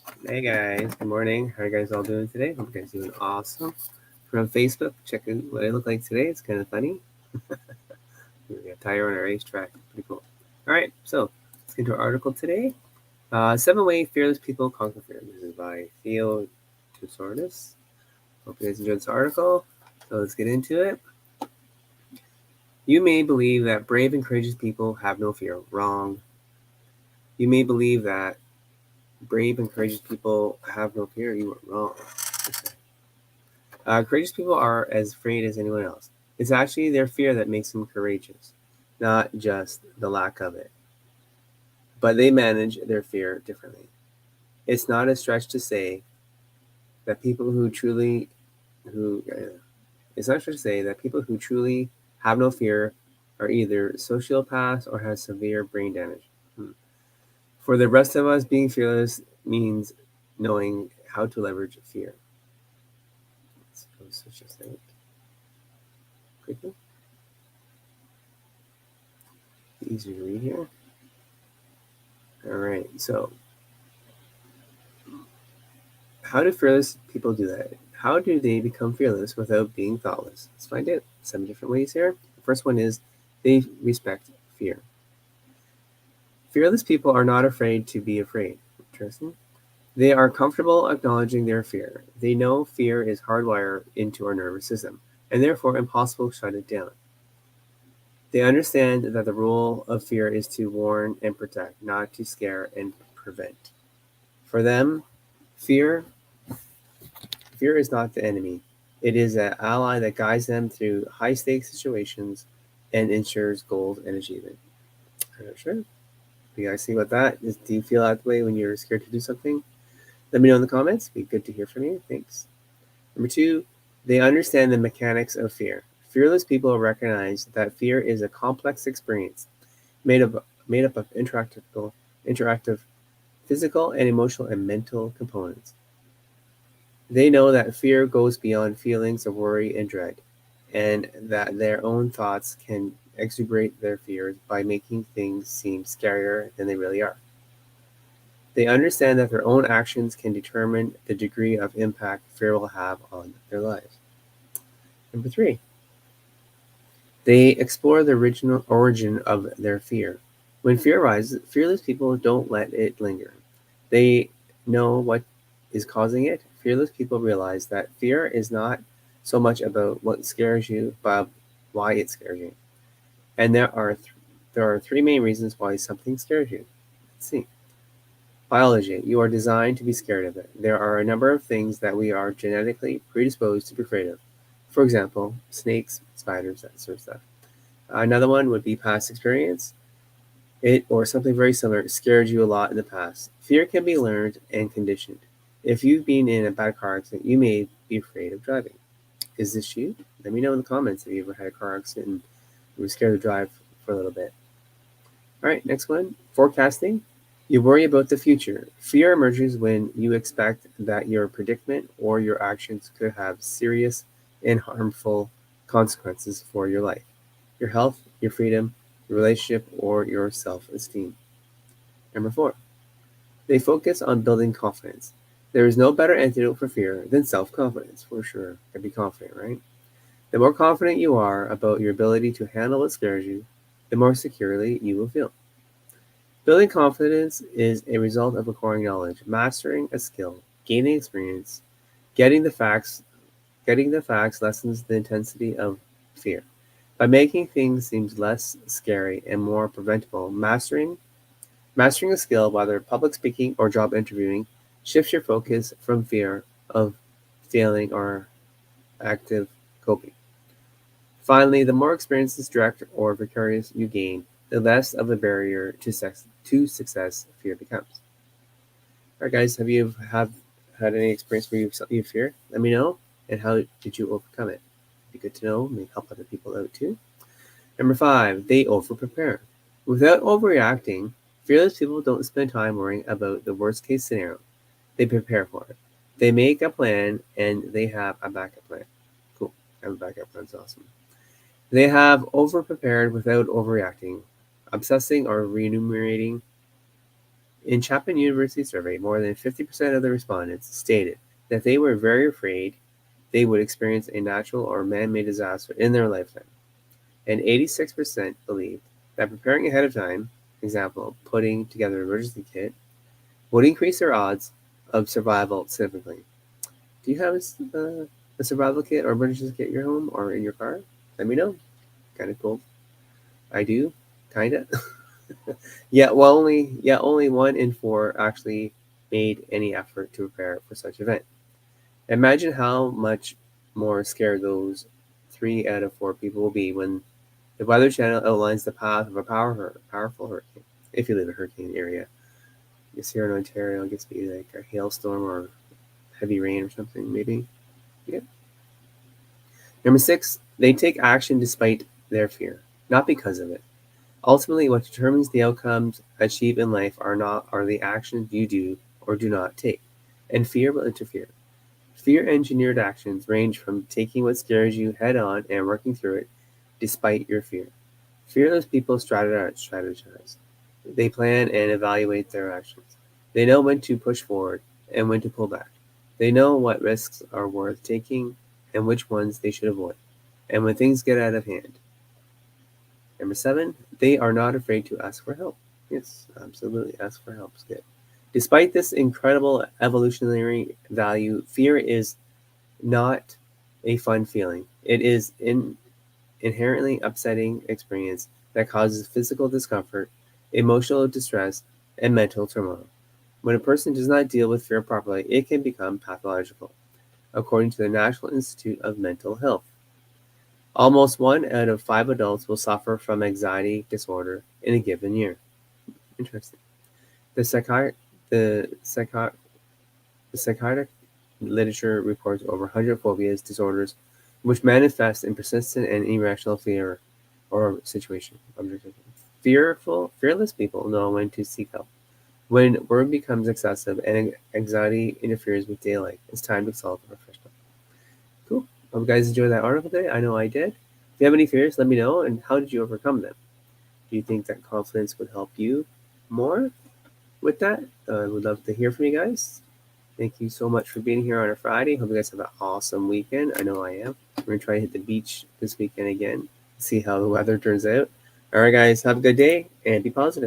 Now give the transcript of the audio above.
Hey guys, good morning. How are you guys all doing today? Hope you guys doing awesome. From Facebook, check out what I look like today. It's kind of funny. We got a tire on a racetrack. Pretty cool. All right, so let's get into our article today. 7 Way Fearless People Conquer Fear. This is by Theo Tusordis. Hope you guys enjoyed this article. So let's get into it. You may believe that brave and courageous people have no fear. Wrong. You may believe that brave and courageous people have no fear. You are wrong. Courageous people are as afraid as anyone else. It's actually their fear that makes them courageous, not just the lack of it. But they manage their fear differently. It's not a stretch to say that people who it's not a stretch to say that people who truly have no fear are either sociopaths or have severe brain damage. For the rest of us, being fearless means knowing how to leverage fear. Let's go switch this out quickly. Easier to read here. All right, so how do fearless people do that? How do they become fearless without being thoughtless? Let's find out. 7 different ways here. The first one is they respect fear. Fearless people are not afraid to be afraid. Interesting. They are comfortable acknowledging their fear. They know fear is hardwired into our nervous system, and therefore impossible to shut it down. They understand that the role of fear is to warn and protect, not to scare and prevent. For them, fear Fear is not the enemy. It is an ally that guides them through high-stakes situations and ensures goals and achievement. I'm not sure. You guys see what that is? Do you feel that way when you're scared to do something? Let me know in the comments. It'd be good to hear from you. Thanks. Number two, they understand the mechanics of fear. Fearless people recognize that fear is a complex experience made up of interactive physical and emotional and mental components. They know that fear goes beyond feelings of worry and dread, and that their own thoughts can exuberate their fears by making things seem scarier than they really are. They understand that their own actions can determine the degree of impact fear will have on their lives. Number three, they explore the original origin of their fear. When fear arises, fearless people don't let it linger. They know what is causing it. Fearless people realize that fear is not so much about what scares you, but why it scares you. And there are three main reasons why something scares you. Let's see. Biology. You are designed to be scared of it. There are a number of things that we are genetically predisposed to be afraid of. For example, snakes, spiders, that sort of stuff. Another one would be past experience. It or something very similar scared you a lot in the past. Fear can be learned and conditioned. If you've been in a bad car accident, you may be afraid of driving. Is this you? Let me know in the comments if you ever had a car accident and you were scared to drive for a little bit. All right, next one. Forecasting. You worry about the future. Fear emerges when you expect that your predicament or your actions could have serious and harmful consequences for your life, your health, your freedom, your relationship, or your self-esteem. Number four, they focus on building confidence. There is no better antidote for fear than self-confidence, for sure. Gotta be confident, right? The more confident you are about your ability to handle what scares you, the more securely you will feel. Building confidence is a result of acquiring knowledge, mastering a skill, gaining experience, getting the facts. Getting the facts lessens the intensity of fear. By making things seem less scary and more preventable, mastering a skill, whether public speaking or job interviewing, shifts your focus from fear of failing or active coping. Finally, the more experiences, direct or vicarious, you gain, the less of a barrier to success fear becomes. All right, guys, have had any experience where you fear? Let me know, and how did you overcome it? Be good to know. May help other people out too. Number five, they over prepare. Without overreacting, fearless people don't spend time worrying about the worst case scenario. They prepare for it. They make a plan and they have a backup plan. Cool. Have a backup plan is awesome. They have over prepared without overreacting. Obsessing or remunerating In Chapman University survey, more than 50% of the respondents stated that they were very afraid they would experience a natural or man-made disaster in their lifetime. And 86% believed that preparing ahead of time, example, putting together an emergency kit, would increase their odds of survival significantly. Do you have a survival kit or emergency kit in your home or in your car? Let me know. Kind of cool. I do, kinda. Only 1 in 4 actually made any effort to prepare for such event. Imagine how much more scared those 3 out of 4 people will be when the Weather Channel outlines the path of a powerful hurricane. If you live in a hurricane area, I guess here in Ontario, it gets to be like a hailstorm or heavy rain or something, maybe. Yeah. Number 6, they take action despite their fear, not because of it. Ultimately, what determines the outcomes achieved in life are the actions you do or do not take, and fear will interfere. Fear-engineered actions range from taking what scares you head-on and working through it despite your fear. Fearless people strategize. They plan and evaluate their actions. They know when to push forward and when to pull back. They know what risks are worth taking and which ones they should avoid, and when things get out of hand. Number 7, they are not afraid to ask for help. Yes, absolutely, ask for help is good. Despite this incredible evolutionary value, fear is not a fun feeling. It is an inherently upsetting experience that causes physical discomfort, emotional distress, and mental turmoil. When a person does not deal with fear properly, it can become pathological, according to the National Institute of Mental Health. Almost 1 out of 5 adults will suffer from anxiety disorder in a given year. Interesting. The, psychi- the, psychi- the psychiatric literature reports over 100 phobias disorders which manifest in persistent and irrational fear or situation. Fearless people know when to seek help. When worry becomes excessive and anxiety interferes with daylight, it's time to consult a professional. Cool. Hope you guys enjoyed that article today. I know I did. If you have any fears, let me know. And how did you overcome them? Do you think that confidence would help you more with that? I would love to hear from you guys. Thank you so much for being here on a Friday. Hope you guys have an awesome weekend. I know I am. We're going to try to hit the beach this weekend again, see how the weather turns out. All right, guys, have a good day and be positive.